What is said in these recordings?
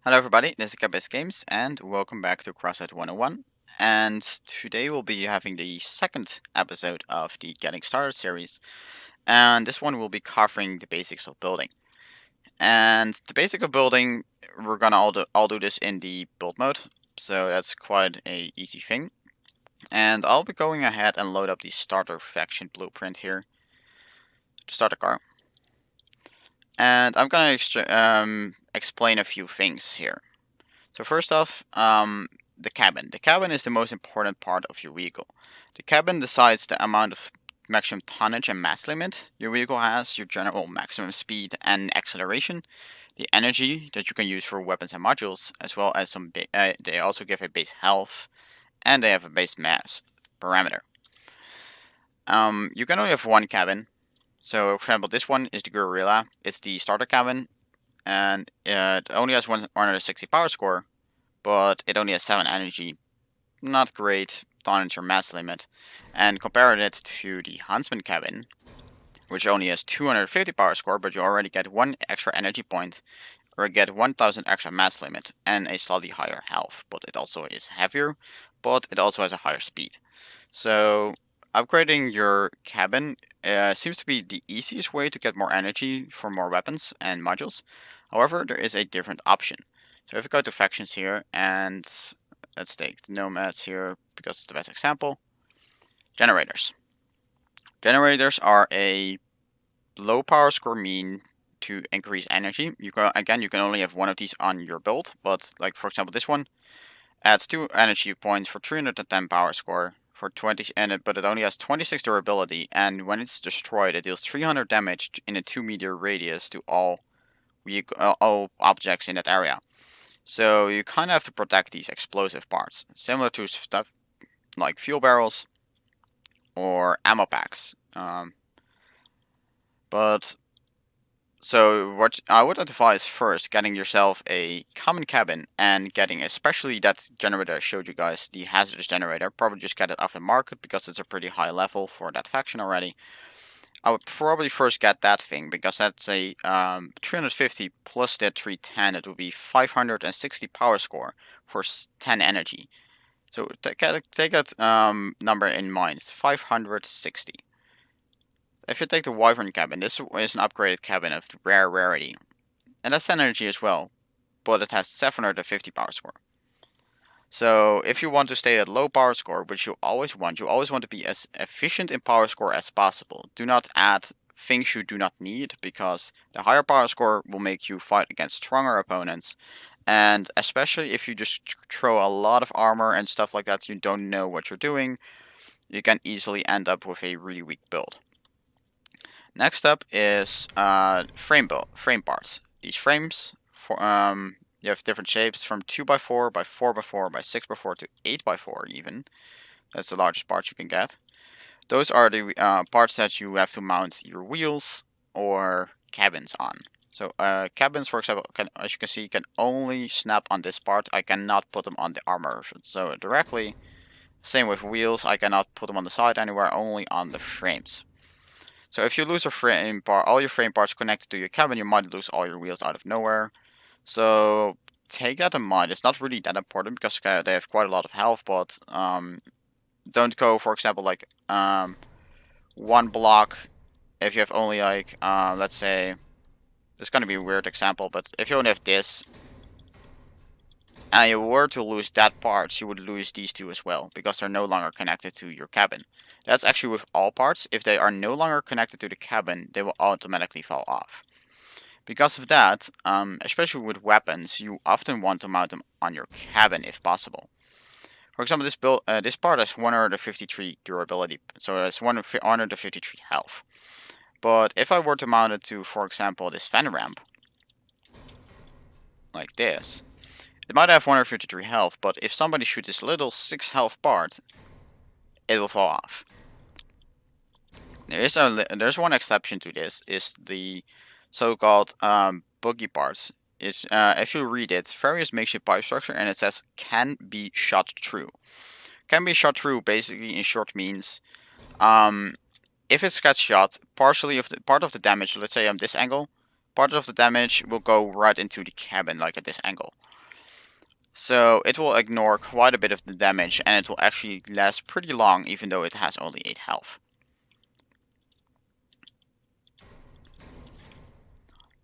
Hello everybody, this is Gabis Games and welcome back to Crossout 101. And today we'll be having the second episode of the Getting Started series. And this one will be covering the basics of building. And the basic of building, we're gonna all do this in the build mode. So that's quite a easy thing. And I'll be going ahead and load up the starter faction blueprint here to start a car. And I'm gonna explain a few things here. So first off, the cabin. The cabin is the most important part of your vehicle. The cabin decides the amount of maximum tonnage and mass limit your vehicle has, your general maximum speed and acceleration, the energy that you can use for weapons and modules, as well as they also give a base health, and they have a base mass parameter. You can only have one cabin. So, for example, this one is the Gorilla. It's the starter cabin, and it only has 160 power score, but it only has 7 energy. Not great tonnage or mass limit. And comparing it to the Huntsman cabin, which only has 250 power score, but you already get 1 extra energy point, or get 1000 extra mass limit, and a slightly higher health. But it also is heavier, but it also has a higher speed. So upgrading your cabin seems to be the easiest way to get more energy for more weapons and modules. However, there is a different option. So if we go to factions here, and let's take the nomads here because it's the best example. Generators. Generators are a low power score mean to increase energy. You can only have one of these on your build, but like for example this one adds 2 energy points for 310 power score for 20, but it only has 26 durability, and when it's destroyed, it deals 300 damage in a 2-meter radius to all objects in that area. So you kind of have to protect these explosive parts, similar to stuff like fuel barrels or ammo packs. But So what I would advise first getting yourself a common cabin and getting especially that generator I showed you guys, the hazardous generator. Probably just get it off the market because it's a pretty high level for that faction already. I would probably first get that thing because that's a 350 plus that 310. It would be 560 power score for 10 energy. So take that number in mind. It's 560. If you take the Wyvern cabin, this is an upgraded cabin of rare rarity. And that's energy as well, but it has 750 power score. So if you want to stay at low power score, which you always want to be as efficient in power score as possible. Do not add things you do not need, because the higher power score will make you fight against stronger opponents. And especially if you just throw a lot of armor and stuff like that, you don't know what you're doing, you can easily end up with a really weak build. Next up is frame parts. These frames you have different shapes from 2x4 by 4x4 by 6x4 to 8x4 even. That's the largest parts you can get. Those are the parts that you have to mount your wheels or cabins on. So cabins, for example, as you can see, can only snap on this part. I cannot put them on the armor so directly. Same with wheels, I cannot put them on the side anywhere, only on the frames. So if you lose a frame part, all your frame parts connected to your cabin, you might lose all your wheels out of nowhere. So take that in mind. It's not really that important because they have quite a lot of health, but don't go, for example, like one block if you have only like, let's say, this is going to be a weird example, but if you only have this, and you were to lose that part, you would lose these two as well, because they're no longer connected to your cabin. That's actually with all parts. If they are no longer connected to the cabin, they will automatically fall off. Because of that, especially with weapons, you often want to mount them on your cabin if possible. For example, this part has 153 durability, so it's 153 health. But if I were to mount it to, for example, this fan ramp, like this, it might have 153 health, but if somebody shoots this little 6 health part, it will fall off. There's one exception to this, is the so-called boogie parts. It's if you read it, various makeshift pipe structure, and it says can be shot through. Can be shot through basically in short means, if it gets shot, part of the damage, let's say on this angle, part of the damage will go right into the cabin, like at this angle. So it will ignore quite a bit of the damage, and it will actually last pretty long, even though it has only 8 health.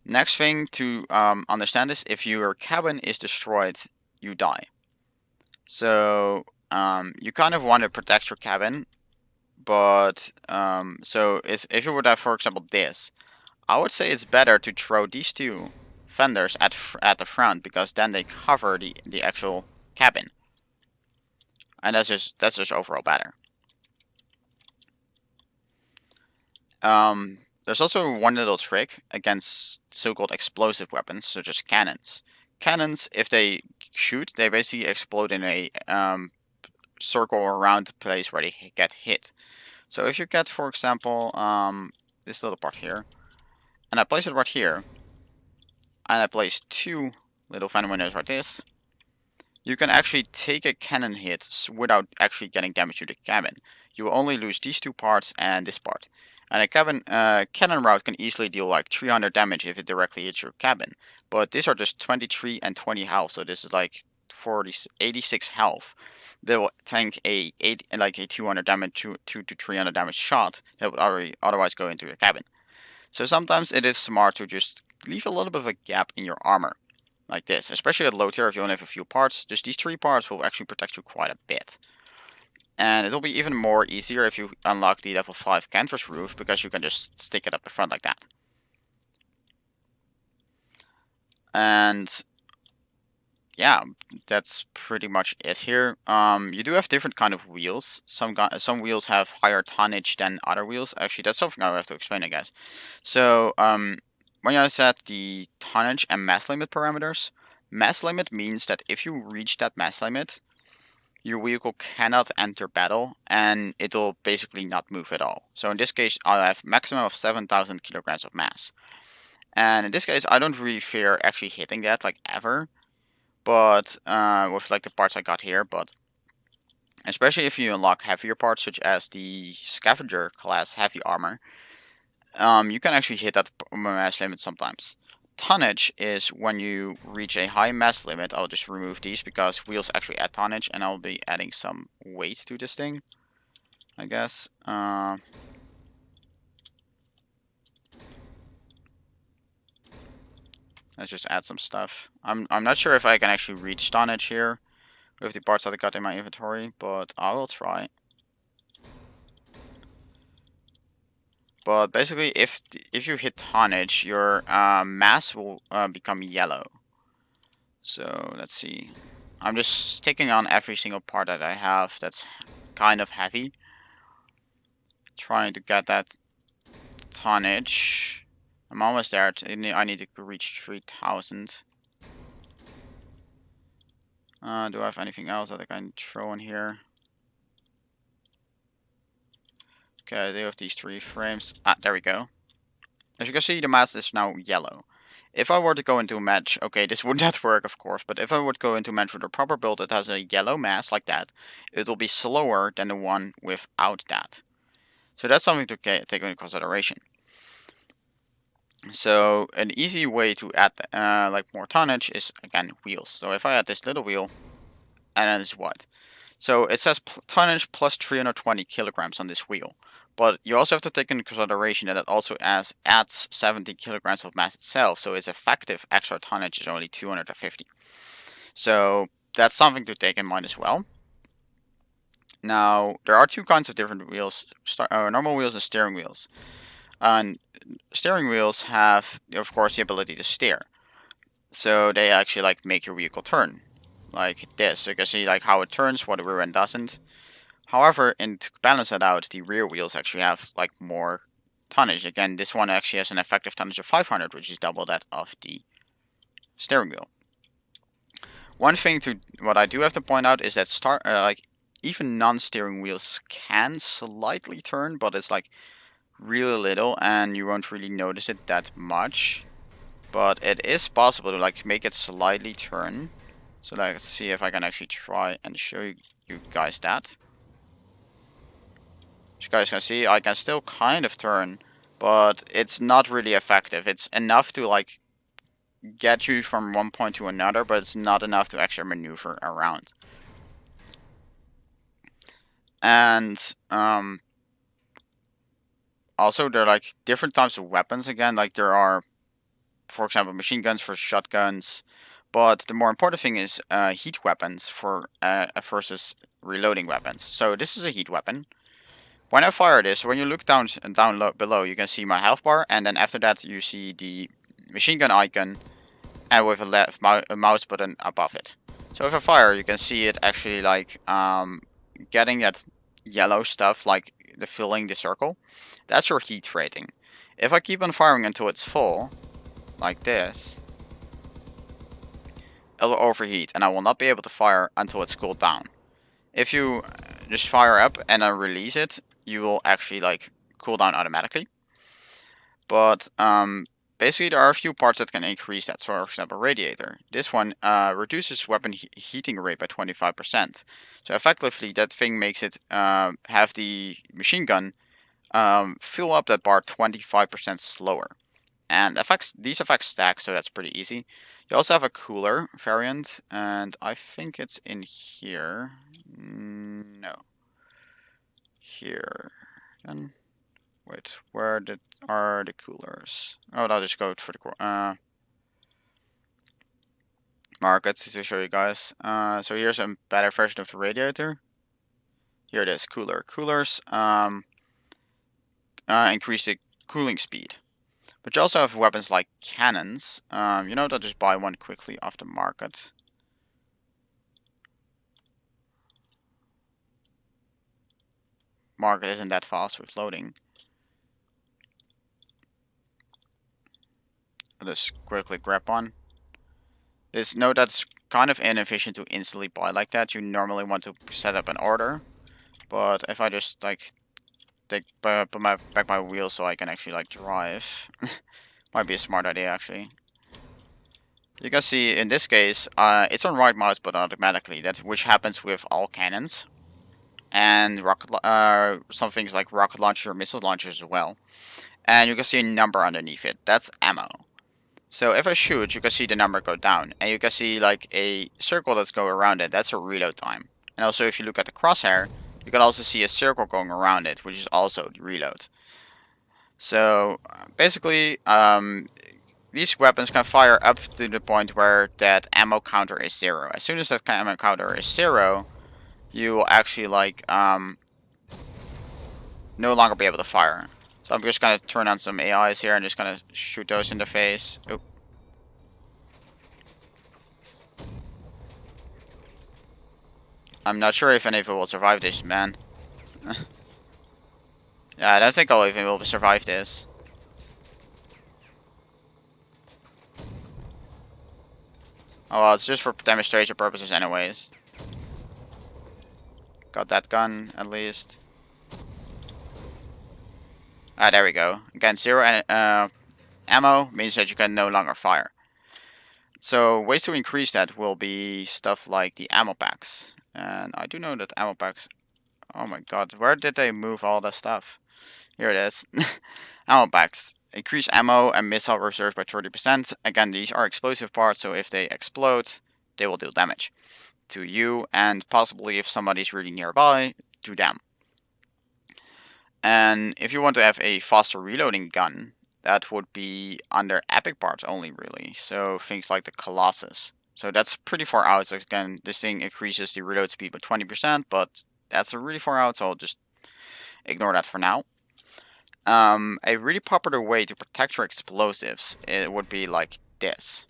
Next thing to understand is if your cabin is destroyed, you die. So you kind of want to protect your cabin, but so if you would have, for example, this, I would say it's better to throw these two fenders at the front, because then they cover the actual cabin, and that's just overall better. There's also one little trick against so-called explosive weapons, such as cannons. Cannons, if they shoot, they basically explode in a circle around the place where they get hit. So if you get, for example, this little part here, and I place it right here, and I place two little fan windows like this, you can actually take a cannon hit without actually getting damage to the cabin. You will only lose these two parts and this part. And a cannon route can easily deal like 300 damage if it directly hits your cabin. But these are just 23 and 20 health, so this is like 86 health. They will tank a 200 damage, 2 to 300 damage shot that would otherwise go into your cabin. So sometimes it is smart to just leave a little bit of a gap in your armor, like this. Especially at low tier, if you only have a few parts, just these 3 parts will actually protect you quite a bit. And it'll be even more easier if you unlock the level 5 canvas roof, because you can just stick it up the front like that. And yeah, that's pretty much it here. You do have different kind of wheels. Some wheels have higher tonnage than other wheels. Actually, that's something I have to explain, I guess. So, when you set the tonnage and mass limit parameters, mass limit means that if you reach that mass limit, your vehicle cannot enter battle, and it'll basically not move at all. So in this case, I have maximum of 7,000 kilograms of mass. And in this case, I don't really fear actually hitting that, like, ever. But, with, like, the parts I got here, but especially if you unlock heavier parts, such as the Scavenger class heavy armor, you can actually hit that mass limit sometimes. Tonnage is when you reach a high mass limit. I'll just remove these because wheels actually add tonnage, and I'll be adding some weight to this thing, I guess. Let's just add some stuff. I'm not sure if I can actually reach tonnage here with the parts that I got in my inventory, but I will try. But basically, if you hit tonnage, your mass will become yellow. So let's see. I'm just sticking on every single part that I have that's kind of heavy, trying to get that tonnage. I'm almost there. I need to reach 3,000. Do I have anything else that I can throw in here? Okay, I do have these 3 frames. Ah, there we go. As you can see, the mass is now yellow. If I were to go into a match, okay, this would not work, of course, but if I would go into a match with a proper build that has a yellow mass like that, it will be slower than the one without that. So that's something to take into consideration. So an easy way to add like more tonnage is, again, wheels. So if I add this little wheel, and then this what? So it says tonnage plus 320 kilograms on this wheel. But you also have to take into consideration that it also adds 70 kilograms of mass itself, so its effective extra tonnage is only 250. So that's something to take in mind as well. Now, there are 2 kinds of different wheels, normal wheels and steering wheels. And steering wheels have, of course, the ability to steer. So they actually like make your vehicle turn, like this. So you can see like how it turns, what the rear end doesn't. However, to balance that out, the rear wheels actually have like more tonnage. Again, this one actually has an effective tonnage of 500, which is double that of the steering wheel. One thing what I do have to point out is that even non-steering wheels can slightly turn, but it's like really little, and you won't really notice it that much. But it is possible to like make it slightly turn. So let's see if I can actually try and show you guys that. As you guys can see, I can still kind of turn, but it's not really effective. It's enough to like get you from one point to another, but it's not enough to actually maneuver around. And also there are like different types of weapons again. Like there are, for example, machine guns for shotguns, but the more important thing is heat weapons for versus reloading weapons. So this is a heat weapon. When I fire this, when you look down below, you can see my health bar, and then after that you see the machine gun icon, and with a a mouse button above it. So if I fire, you can see it actually like getting that yellow stuff, like the filling the circle. That's your heat rating. If I keep on firing until it's full, like this, it will overheat, and I will not be able to fire until it's cooled down. If you just fire up and then release it, you will actually like cool down automatically. But basically there are a few parts that can increase that. So for example, radiator. This one reduces weapon heating rate by 25%. So effectively that thing makes it have the machine gun fill up that bar 25% slower. And these effects stack, so that's pretty easy. You also have a cooler variant, and I think it's in here. No. Here. Then wait, are the coolers? Oh, I'll just go for the markets to show you guys. So here's a better version of the radiator. Here it is, cooler. Coolers increase the cooling speed. But you also have weapons like cannons. You know, they'll just buy one quickly off the market. Market isn't that fast with loading. I'll just quickly grab one. This note that's kind of inefficient to instantly buy like that. You normally want to set up an order. But if I just like put my back my wheel so I can actually like drive, might be a smart idea actually. You can see in this case, it's on right mouse button automatically. Which happens with all cannons and some things like rocket launcher, missile launchers as well. And you can see a number underneath it. That's ammo. So if I shoot, you can see the number go down, and you can see like a circle that's going around it. That's a reload time. And also, if you look at the crosshair, you can also see a circle going around it, which is also the reload. So basically, these weapons can fire up to the point where that ammo counter is 0. As soon as that ammo counter is 0, you will actually like no longer be able to fire. So I'm just gonna turn on some AIs here and just gonna shoot those in the face. Oop. I'm not sure if any of it will survive this, man. Yeah, I don't think all of it will survive this. Oh well, it's just for demonstration purposes anyways. Got that gun, at least. Ah, there we go. Again, 0 ammo means that you can no longer fire. So ways to increase that will be stuff like the ammo packs. And I do know that ammo packs... Oh my god, where did they move all that stuff? Here it is. Ammo packs. Increase ammo and missile reserve by 30%. Again, these are explosive parts, so if they explode, they will deal damage to you, and possibly if somebody's really nearby, to them. And if you want to have a faster reloading gun, that would be under epic parts only, really. So things like the Colossus. So that's pretty far out. So again, this thing increases the reload speed by 20%, but that's really far out, so I'll just ignore that for now. A really popular way to protect your explosives, it would be like this.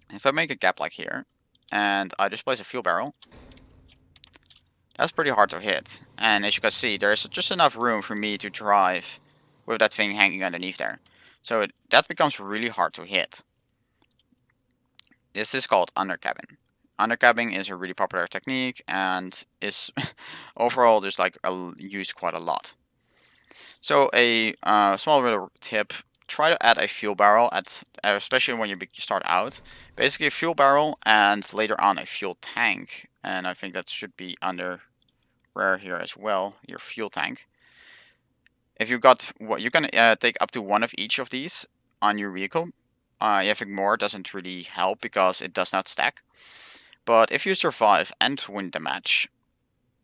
If I make a gap like here, and I just place a fuel barrel, that's pretty hard to hit. And as you can see, there's just enough room for me to drive with that thing hanging underneath there. So that becomes really hard to hit. This is called undercabbing. Undercabbing is a really popular technique and is overall just like used quite a lot. So a small little tip: try to add a fuel barrel especially when you start out. Basically, a fuel barrel and later on a fuel tank, and I think that should be under rare here as well. Your fuel tank. If you got what you can take up to one of each of these on your vehicle. Having more doesn't really help because it does not stack. But if you survive and win the match,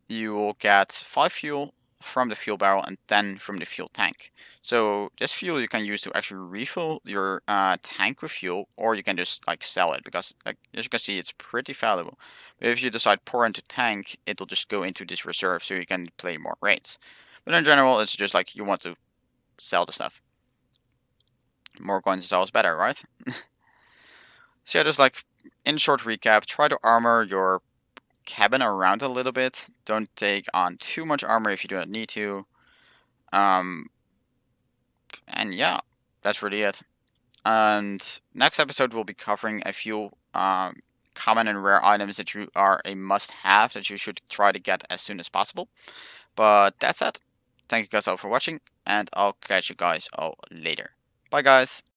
you will get 5 fuel from the fuel barrel and 10 from the fuel tank. So this fuel you can use to actually refill your tank with fuel, or you can just like sell it because like, as you can see, it's pretty valuable. But if you decide pour into tank, it'll just go into this reserve, so you can play more raids. But in general, it's just like you want to sell the stuff. More coins is always better, right? So yeah, just like in short recap, try to armor your cabin around a little bit. Don't take on too much armor if you do not need to. Um, and yeah, that's really it. And next episode we'll be covering a few common and rare items that you are a must-have that you should try to get as soon as possible. But that's it. Thank you guys all for watching, and I'll catch you guys all later. Bye, guys.